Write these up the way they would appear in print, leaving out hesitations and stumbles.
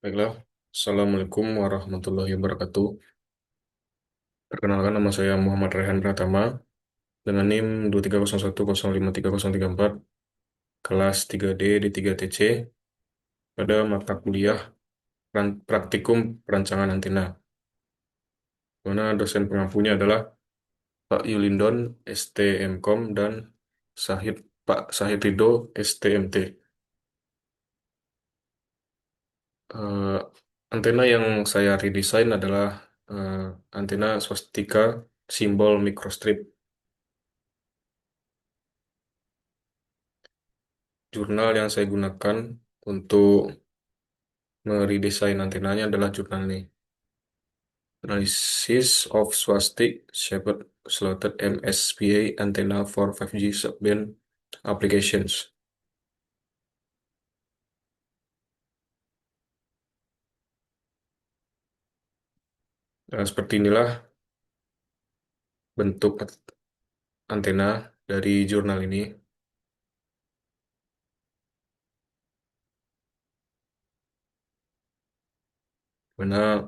Baiklah, Assalamualaikum warahmatullahi wabarakatuh. Perkenalkan nama saya Muhammad Rehan Pratama dengan NIM 230105334, kelas 3D di 3TC pada mata kuliah Praktikum Perancangan Antena, mana dosen pengampunya adalah Pak Yulindon STMkom dan Sahid Pak Sahid Ridho STMT. Eh, Antena yang saya redesign adalah eh, antena swastika simbol microstrip. Jurnal yang saya gunakan untuk meredesain antenanya adalah jurnal ini. Analysis of Swastik Shaped Slotted MSPA Antenna for 5G Subband Applications. Nah, seperti inilah bentuk antena dari jurnal ini. Mana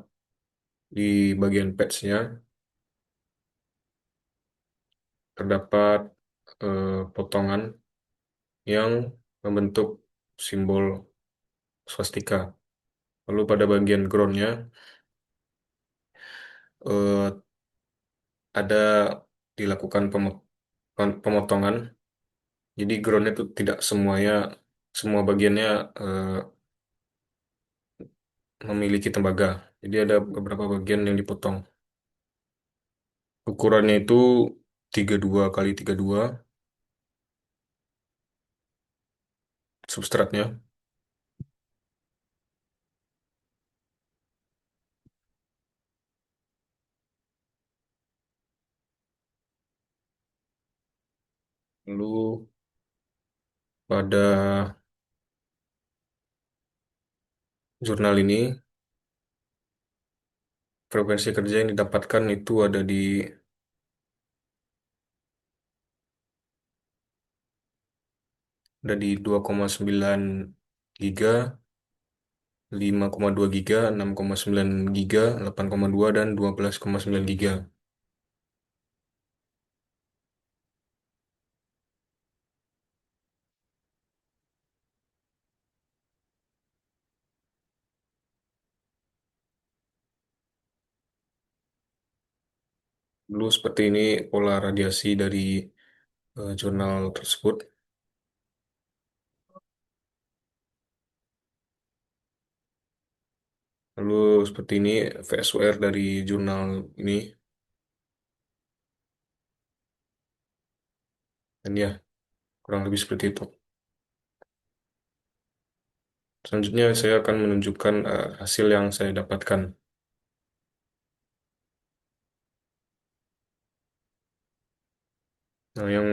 di bagian patch-nya terdapat potongan yang membentuk simbol swastika. Lalu pada bagian ground-nya eh, ada dilakukan pemotongan. Jadi groundnya itu tidak semuanya, semua bagiannya eh, memiliki tembaga. Jadi ada beberapa bagian yang dipotong. Ukurannya itu 32 kali 32 substratnya. Lalu pada jurnal ini frekuensi kerja yang didapatkan itu ada di 2,9 giga, 5,2 giga, 6,9 giga, 8,2 dan 12,9 giga. Dulu seperti ini pola radiasi dari jurnal tersebut. Lalu seperti ini VSWR dari jurnal ini. Dan ya, kurang lebih seperti itu. Selanjutnya saya akan menunjukkan hasil yang saya dapatkan. Nah, yang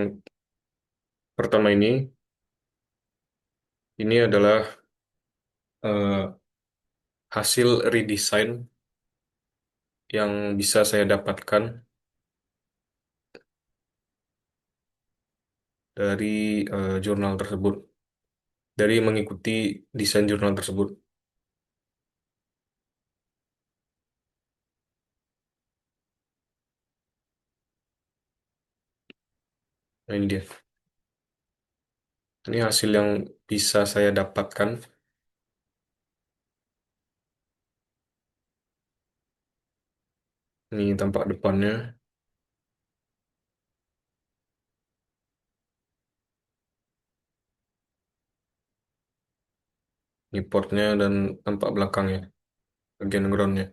pertama ini adalah eh, hasil redesign yang bisa saya dapatkan dari jurnal tersebut, dari mengikuti desain jurnal tersebut. Nah, ini dia. Ini hasil yang bisa saya dapatkan. Ini tampak depannya, ini portnya dan tampak belakangnya, bagian groundnya.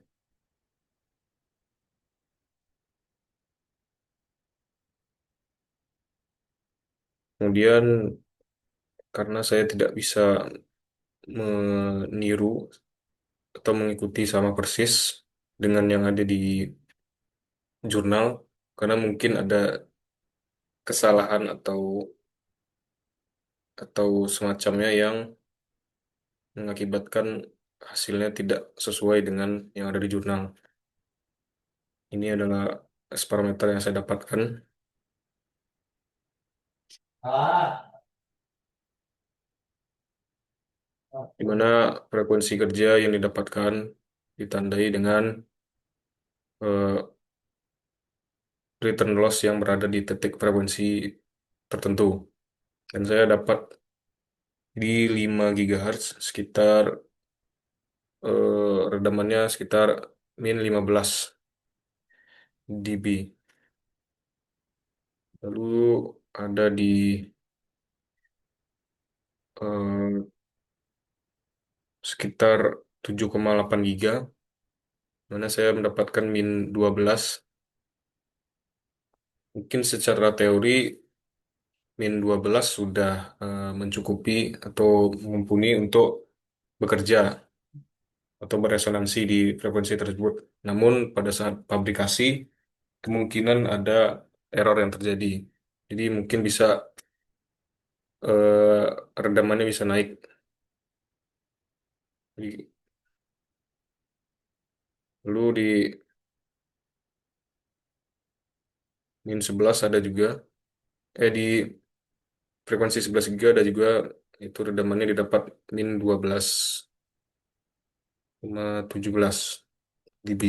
Kemudian karena saya tidak bisa meniru atau mengikuti sama persis dengan yang ada di jurnal, karena mungkin ada kesalahan atau semacamnya yang mengakibatkan hasilnya tidak sesuai dengan yang ada di jurnal. Ini adalah parameter yang saya dapatkan. di mana frekuensi kerja yang didapatkan ditandai dengan eh, return loss yang berada di titik frekuensi tertentu. Dan saya dapat di 5 GHz sekitar redamannya sekitar min 15 dB. Lalu ada di eh, sekitar 7,8 giga, mana saya mendapatkan min 12. Mungkin secara teori min 12 sudah mencukupi atau mumpuni untuk bekerja atau beresonansi di frekuensi tersebut. Namun pada saat pabrikasi kemungkinan ada error yang terjadi. Jadi mungkin bisa redamannya bisa naik. Lalu di min 11 ada juga, di frekuensi 11 giga ada juga, itu redamannya didapat min 12,17 dB.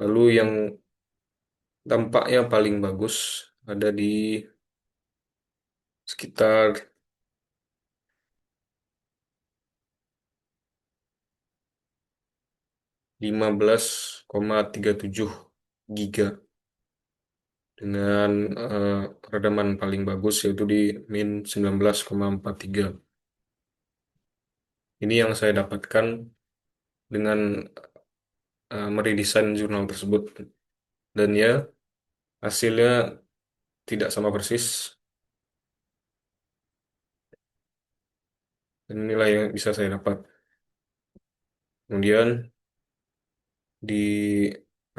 Lalu yang dampaknya paling bagus ada di sekitar 15,37 giga dengan eh, redaman paling bagus yaitu di min 19,43. Ini yang saya dapatkan dengan meredesain jurnal tersebut. Dan ya, hasilnya tidak sama persis. Dan inilah yang bisa saya dapat. Kemudian di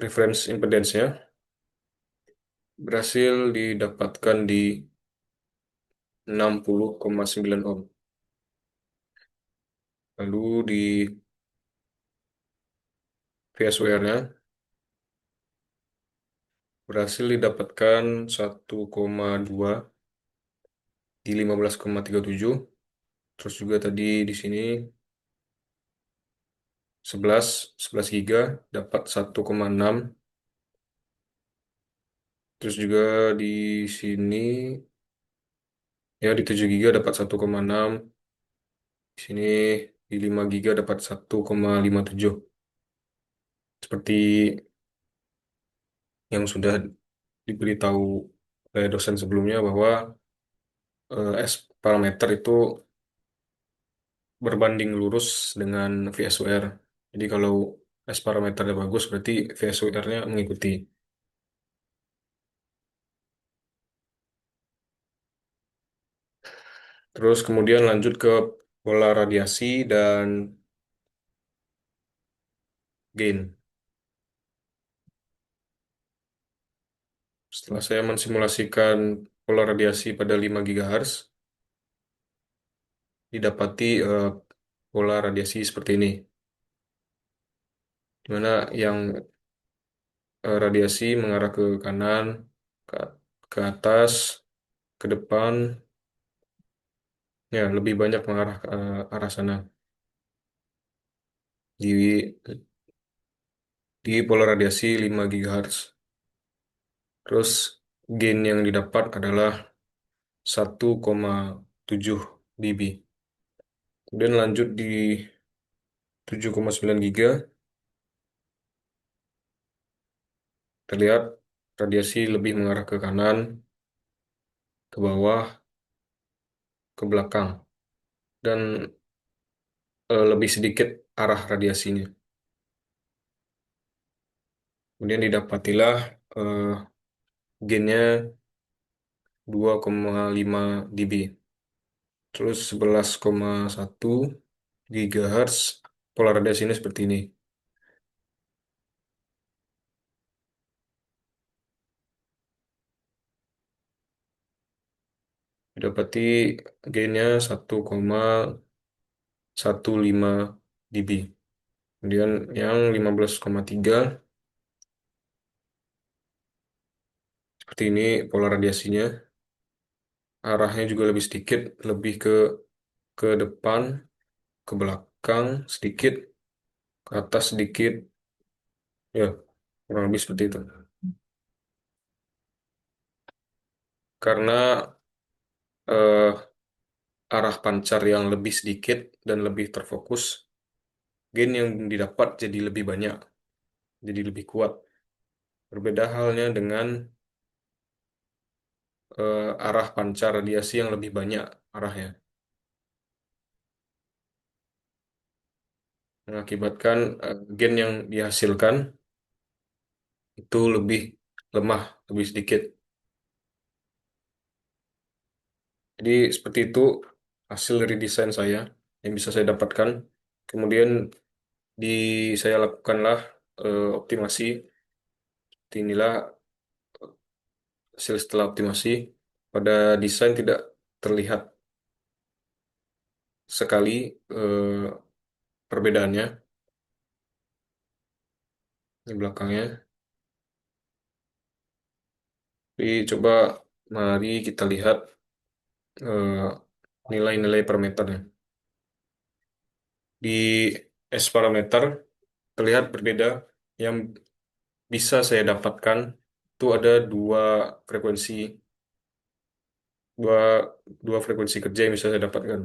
reference impedance-nya berhasil didapatkan di 60,9 ohm. Lalu di VSWR-nya berhasil didapatkan 1,2 di 15,37. Terus juga tadi di sini 11 11 giga dapat 1,6. Terus juga di sini ya di 7 giga dapat 1,6. Di sini di 5 giga dapat 1,57. Seperti yang sudah diberitahu oleh dosen sebelumnya bahwa S parameter itu berbanding lurus dengan VSWR. Jadi kalau S parameternya bagus berarti VSWR-nya mengikuti. Terus kemudian lanjut ke pola radiasi dan gain. Setelah saya mensimulasikan pola radiasi pada 5 GHz, didapati pola radiasi seperti ini, di mana yang radiasi mengarah ke kanan, ke, ke atas, ke depan, ya lebih banyak mengarah ke arah sana di pola radiasi 5 GHz. Terus gain yang didapat adalah 1,7 dB. Kemudian lanjut di 7,9 giga, terlihat radiasi lebih mengarah ke kanan, ke bawah, ke belakang, dan lebih sedikit arah radiasinya. Kemudian didapatilah eh, gainnya 2,5 dB. Terus 11,1 GHz pola radiasinya seperti ini. Didapati gainnya 1,15 dB. Kemudian yang 15,3 seperti ini pola radiasinya. Arahnya juga lebih sedikit, lebih ke depan, ke belakang sedikit, ke atas sedikit, ya kurang lebih seperti itu. Karena eh, arah pancar yang lebih sedikit dan lebih terfokus, gain yang didapat jadi lebih banyak, jadi lebih kuat. Berbeda halnya dengan arah pancar radiasi yang lebih banyak arahnya, mengakibatkan gain yang dihasilkan itu lebih lemah, lebih sedikit. Jadi seperti itu hasil dari desain saya yang bisa saya dapatkan. Kemudian di saya lakukanlah optimasi. Inilah hasil setelah optimasi. Pada desain tidak terlihat sekali perbedaannya di belakangnya. Jadi coba mari kita lihat eh, nilai-nilai parameternya. Di S parameter terlihat berbeda. Yang bisa saya dapatkan itu ada frekuensi, dua, dua frekuensi kerja yang bisa saya dapatkan.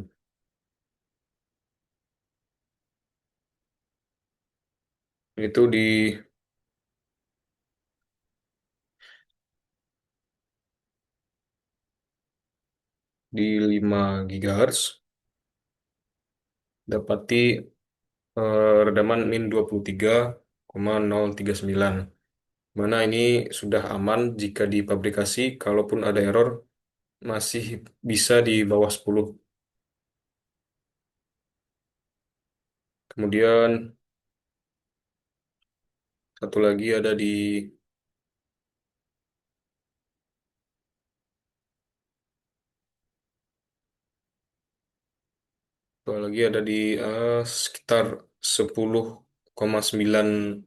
Itu di 5 GHz dapati redaman min 23,039. Mana ini sudah aman jika dipabrikasi, kalaupun ada error masih bisa di bawah 10. Kemudian satu lagi ada di sekitar 10,9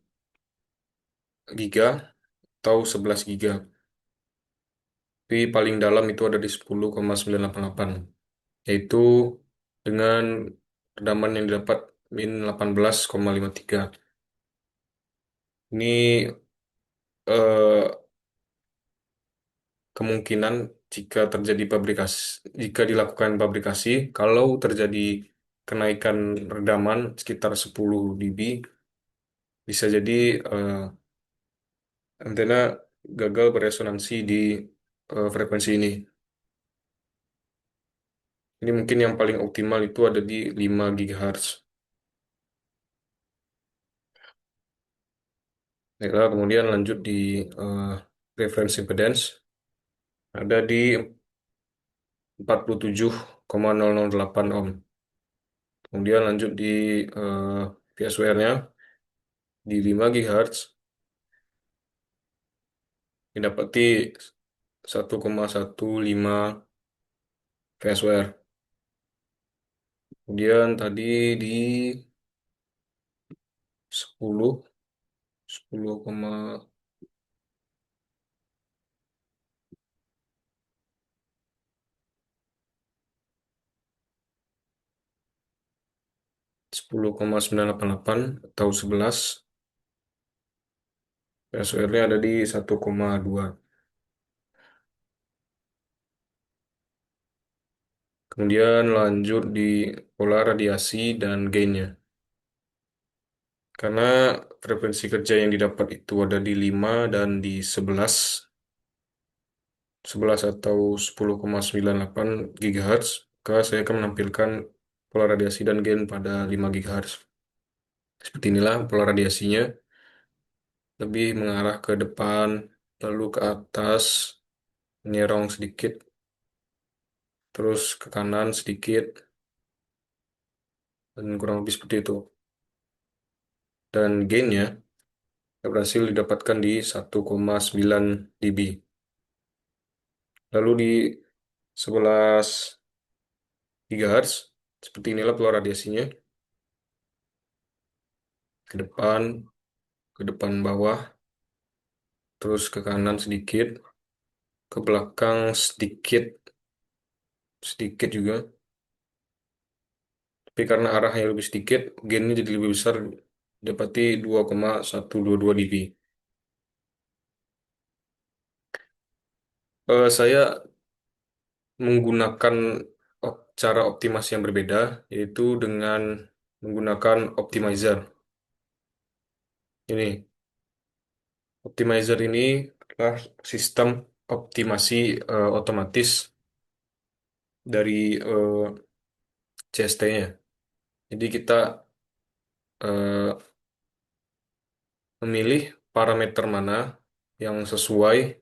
giga atau 11 giga. Tapi paling dalam itu ada di 10,988, yaitu dengan redaman yang didapat min 18,53. Ini eh, kemungkinan jika dilakukan pabrikasi, kalau terjadi kenaikan redaman sekitar 10 dB, bisa jadi antena gagal beresonansi di frekuensi ini. Ini mungkin yang paling optimal itu ada di 5 GHz. Baiklah, kemudian lanjut di eh, reference impedance. Ada di 47,008 ohm. Kemudian lanjut di PSWR-nya di 5 GHz didapati 1,15 PSWR. Kemudian tadi di 10, 10, 10,988 atau 11, PSWR-nya ada di 1,2. Kemudian lanjut di pola radiasi dan gainnya. Karena frekuensi kerja yang didapat itu ada di 5 dan di 11, 11 atau 10,98 GHz, maka saya akan menampilkan pola radiasi dan gain pada 5 GHz. Seperti inilah pola radiasinya, lebih mengarah ke depan, lalu ke atas, menyerong sedikit, terus ke kanan sedikit, dan kurang lebih seperti itu. Dan gainnya berhasil didapatkan di 1,9 dB. Lalu di 11 GHz, seperti inilah pola radiasinya, ke depan bawah, terus ke kanan sedikit, ke belakang sedikit, sedikit juga, Tapi karena arahnya lebih sedikit, gainnya jadi lebih besar, dapati 2,122 dB. Saya menggunakan cara optimasi yang berbeda, yaitu dengan menggunakan optimizer. Ini, optimizer ini adalah sistem optimasi otomatis dari CST-nya. Jadi kita eh, memilih parameter mana yang sesuai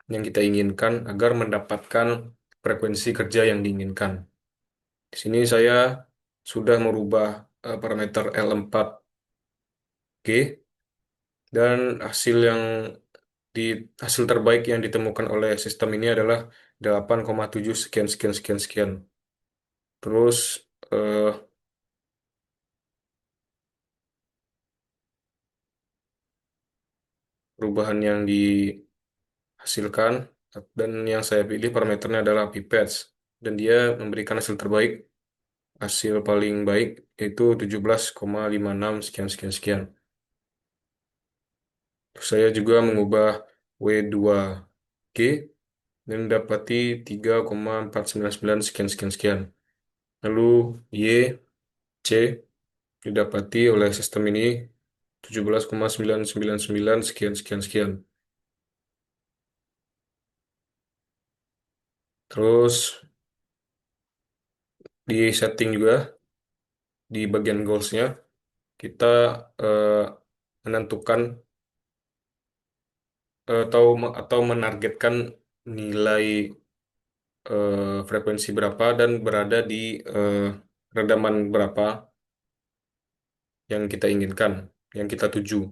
yang kita inginkan agar mendapatkan frekuensi kerja yang diinginkan. Di sini saya sudah merubah parameter L4G dan di hasil terbaik yang ditemukan oleh sistem ini adalah 8,7 sekian sekian sekian sekian. Terus eh, perubahan yang dihasilkan dan yang saya pilih parameternya adalah pipetts dan dia memberikan hasil terbaik, hasil paling baik yaitu 17,56 sekian sekian sekian. Terus saya juga mengubah W2G dan mendapati 3,499 sekian sekian sekian. Lalu Y, C didapati oleh sistem ini 17,999 sekian sekian sekian. Terus di setting juga di bagian goalsnya kita eh, menentukan atau menargetkan nilai frekuensi berapa dan berada di eh, redaman berapa yang kita inginkan, yang kita tuju.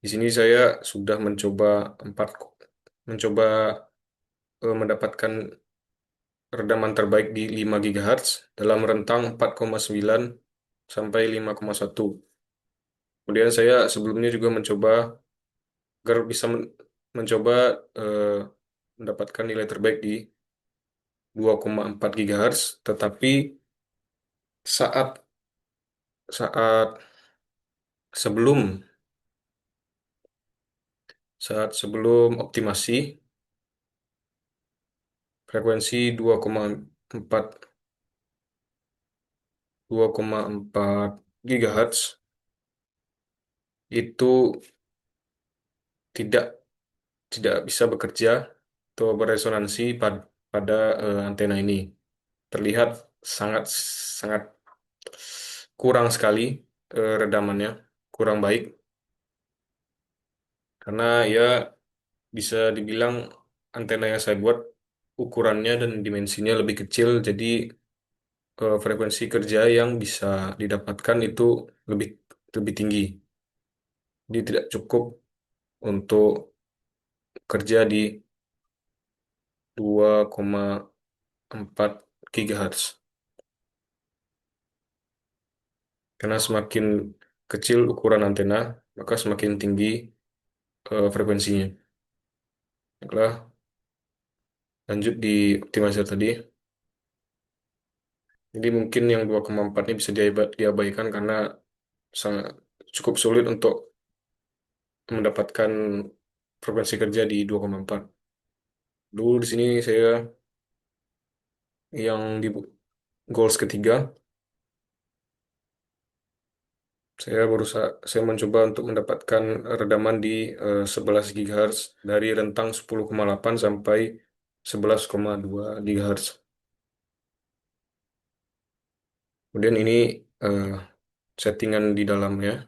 Di sini saya sudah mencoba mendapatkan redaman terbaik di 5 GHz dalam rentang 4,9 sampai 5,1. Kemudian saya sebelumnya juga mencoba agar bisa mencoba eh, mendapatkan nilai terbaik di 2,4 GHz, tetapi saat saat sebelum sebelum optimasi frekuensi 2,4 GHz itu tidak tidak bisa bekerja atau beresonansi pada antena ini. Terlihat sangat sangat kurang sekali redamannya, kurang baik karena ya bisa dibilang antena yang saya buat ukurannya dan dimensinya lebih kecil, jadi frekuensi kerja yang bisa didapatkan itu lebih lebih tinggi. Jadi tidak cukup untuk kerja di 2,4 GHz. Karena semakin kecil ukuran antena, maka semakin tinggi frekuensinya. Baiklah, lanjut di optimizer tadi. Jadi mungkin yang 2,4 ini bisa diabaikan karena sangat cukup sulit untuk mendapatkan frekuensi kerja di 2,4. Dulu di sini saya yang di goals ketiga, saya mencoba untuk mendapatkan redaman di 11 GHz dari rentang 10,8 sampai 11,2 GHz. Kemudian ini eh, settingan di dalamnya.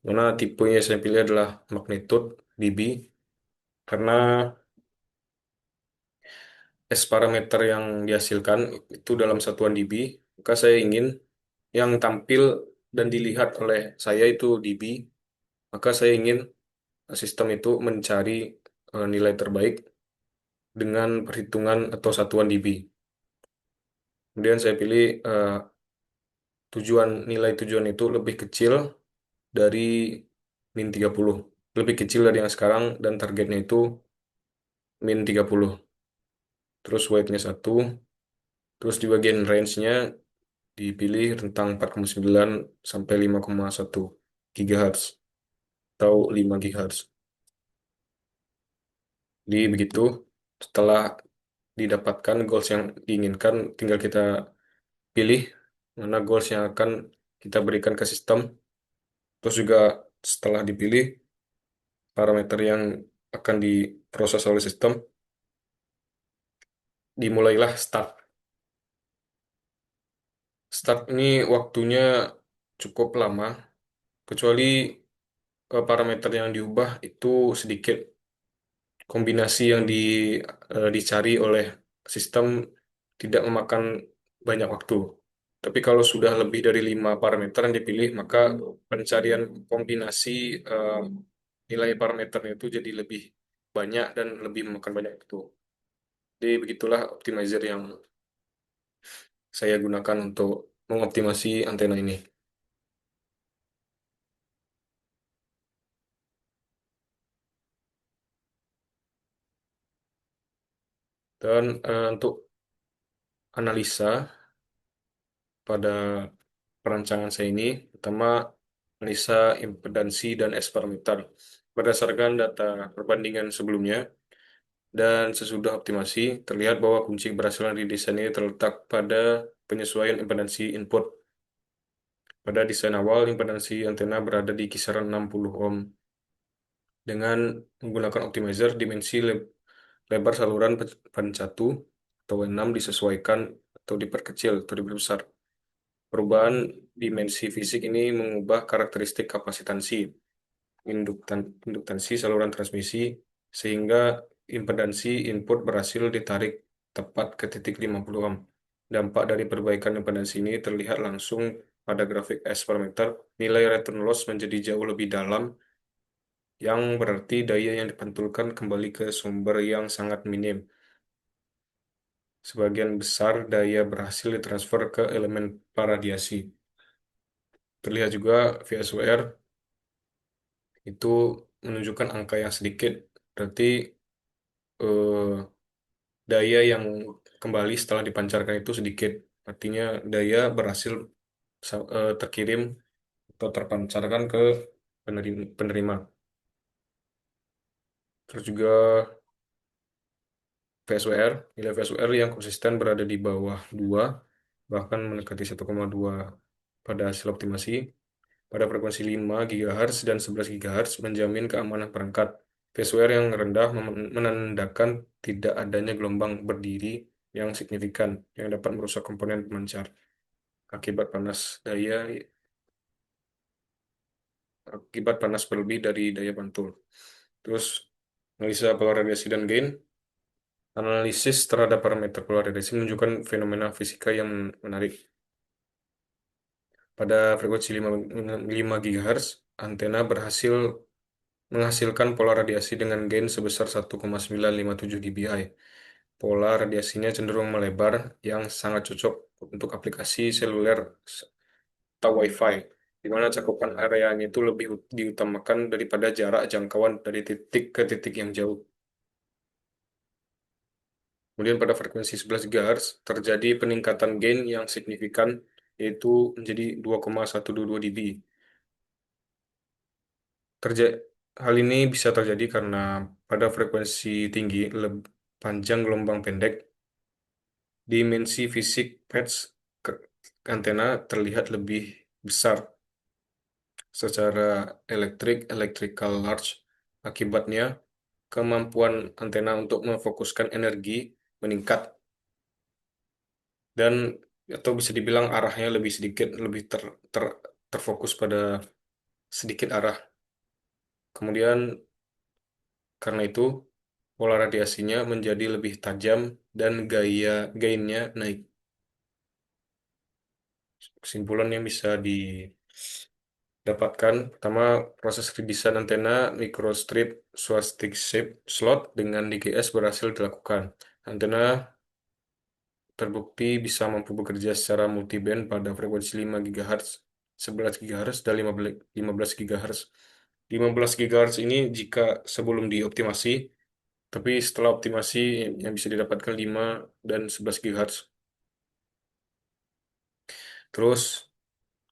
Mana tipenya saya pilih adalah magnitude dB karena S parameter yang dihasilkan itu dalam satuan dB, maka saya ingin yang tampil dan dilihat oleh saya itu dB, maka saya ingin sistem itu mencari nilai terbaik dengan perhitungan atau satuan dB. Kemudian saya pilih nilai tujuan itu lebih kecil dari min 30, lebih kecil dari yang sekarang dan targetnya itu min 30. Terus weight-nya 1, Terus di bagian range-nya dipilih rentang 4,9 sampai 5,1 GHz atau 5 GHz. Jadi begitu, setelah didapatkan goals yang diinginkan, tinggal kita pilih mana goals yang akan kita berikan ke sistem. Terus juga setelah dipilih parameter yang akan diproses oleh sistem, dimulailah start. Start ini waktunya cukup lama, kecuali parameter yang diubah itu sedikit. Kombinasi yang dicari oleh sistem tidak memakan banyak waktu. Tapi kalau sudah lebih dari 5 parameter yang dipilih, maka pencarian kombinasi eh, nilai parameternya itu jadi lebih banyak dan lebih memakan banyak waktu. Jadi begitulah optimizer yang saya gunakan untuk mengoptimasi antena ini. Dan untuk analisa pada perancangan saya ini, pertama analisa impedansi dan S parameter. Berdasarkan data perbandingan sebelumnya dan sesudah optimasi, terlihat bahwa kunci keberhasilan di desain ini terletak pada penyesuaian impedansi input. Pada desain awal, impedansi antena berada di kisaran 60 ohm. Dengan menggunakan optimizer, dimensi lebar saluran pencatu atau W6 disesuaikan atau diperkecil atau diperbesar. Perubahan dimensi fisik ini mengubah karakteristik kapasitansi, induktansi saluran transmisi, sehingga impedansi input berhasil ditarik tepat ke titik 50 ohm. Dampak dari perbaikan impedansi ini terlihat langsung pada grafik S parameter. Nilai return loss menjadi jauh lebih dalam, yang berarti daya yang dipantulkan kembali ke sumber yang sangat minim. Sebagian besar daya berhasil ditransfer ke elemen paradiasi. Terlihat juga VSWR itu menunjukkan angka yang sedikit, berarti eh, daya yang kembali setelah dipancarkan itu sedikit. Artinya daya berhasil terkirim atau terpancarkan ke penerima. Terus juga VSWR, nilai VSWR yang konsisten berada di bawah 2, bahkan mendekati 1,2 pada hasil optimasi. Pada frekuensi 5 GHz dan 11 GHz menjamin keamanan perangkat. VSWR yang rendah menandakan tidak adanya gelombang berdiri yang signifikan yang dapat merusak komponen pemancar akibat panas daya akibat panas berlebih dari daya pantul. Terus analisa pola radiasi dan gain. Analisis terhadap parameter pola radiasi menunjukkan fenomena fisika yang menarik. Pada frekuensi 5 GHz, antena berhasil menghasilkan pola radiasi dengan gain sebesar 1,957 dBi. Pola radiasinya cenderung melebar yang sangat cocok untuk aplikasi seluler atau Wi-Fi, di mana cakupan areanya itu lebih diutamakan daripada jarak jangkauan dari titik ke titik yang jauh. Kemudian pada frekuensi 11 GHz terjadi peningkatan gain yang signifikan, yaitu menjadi 2,122 dB. Terja Hal ini bisa terjadi karena pada frekuensi tinggi, panjang gelombang pendek, dimensi fisik patch ke antena terlihat lebih besar secara electrical large. Akibatnya, kemampuan antena untuk memfokuskan energi meningkat dan atau bisa dibilang arahnya lebih sedikit, lebih terfokus pada sedikit arah. Kemudian karena itu pola radiasinya menjadi lebih tajam dan gainnya naik. Kesimpulan yang bisa didapatkan, pertama proses redesign antena microstrip swastik shape slot dengan DGS berhasil dilakukan. Antena terbukti bisa mampu bekerja secara multiband pada frekuensi 5 GHz, 11 GHz, dan 15 GHz. 15 GHz ini jika sebelum dioptimasi, tapi setelah optimasi yang bisa didapatkan 5 dan 11 GHz. Terus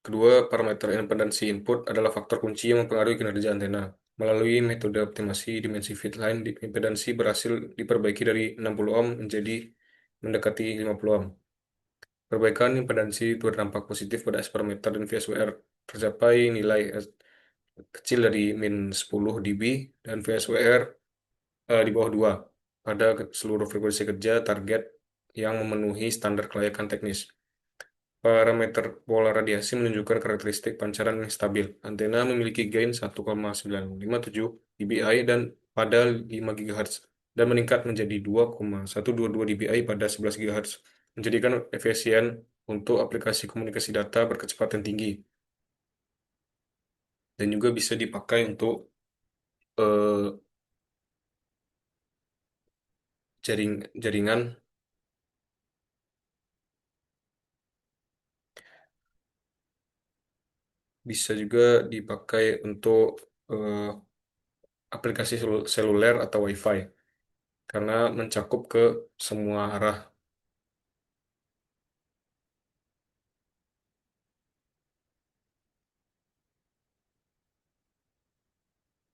kedua, parameter impedansi input adalah faktor kunci yang mempengaruhi kinerja antena. Melalui metode optimasi dimensi fit line, impedansi berhasil diperbaiki dari 60 ohm menjadi mendekati 50 ohm. Perbaikan impedansi itu berdampak positif pada S parameter dan VSWR. Tercapai nilai kecil dari min 10 dB dan VSWR di bawah 2 pada seluruh frekuensi kerja target yang memenuhi standar kelayakan teknis. Parameter pola radiasi menunjukkan karakteristik pancaran yang stabil. Antena memiliki gain 1,957 dBi dan pada 5 GHz dan meningkat menjadi 2,122 dBi pada 11 GHz, menjadikan efisien untuk aplikasi komunikasi data berkecepatan tinggi dan juga bisa dipakai untuk eh, jaringan, bisa juga dipakai untuk eh, aplikasi seluler atau WiFi karena mencakup ke semua arah.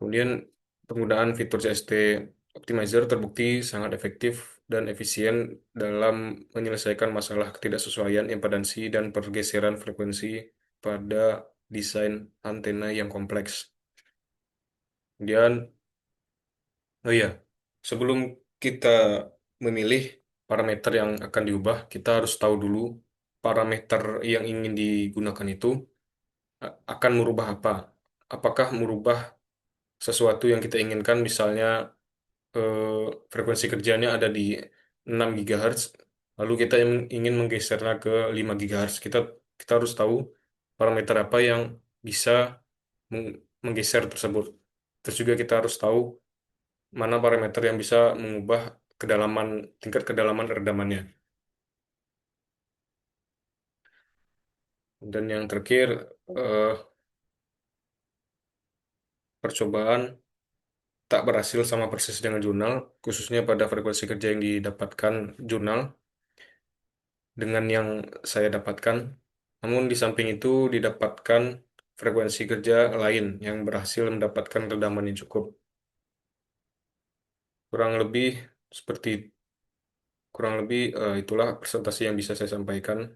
Kemudian penggunaan fitur CST Optimizer terbukti sangat efektif dan efisien dalam menyelesaikan masalah ketidaksesuaian impedansi dan pergeseran frekuensi pada desain antena yang kompleks. Kemudian, oh iya, sebelum kita memilih parameter yang akan diubah, kita harus tahu dulu parameter yang ingin digunakan itu akan merubah apa. Apakah merubah sesuatu yang kita inginkan, misalnya eh, frekuensi kerjanya ada di 6 GHz, lalu kita ingin menggesernya ke 5 GHz. Kita harus tahu parameter apa yang bisa menggeser tersebut. Terus juga kita harus tahu mana parameter yang bisa mengubah kedalaman tingkat kedalaman redamannya. Dan yang terakhir, eh, percobaan tak berhasil sama persis dengan jurnal, khususnya pada frekuensi kerja yang didapatkan jurnal dengan yang saya dapatkan. Namun di samping itu didapatkan frekuensi kerja lain yang berhasil mendapatkan redaman yang cukup. Kurang lebih seperti kurang lebih itulah presentasi yang bisa saya sampaikan.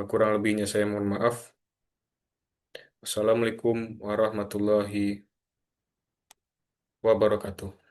Kurang lebihnya saya mohon maaf. Wassalamualaikum warahmatullahi wabarakatuh.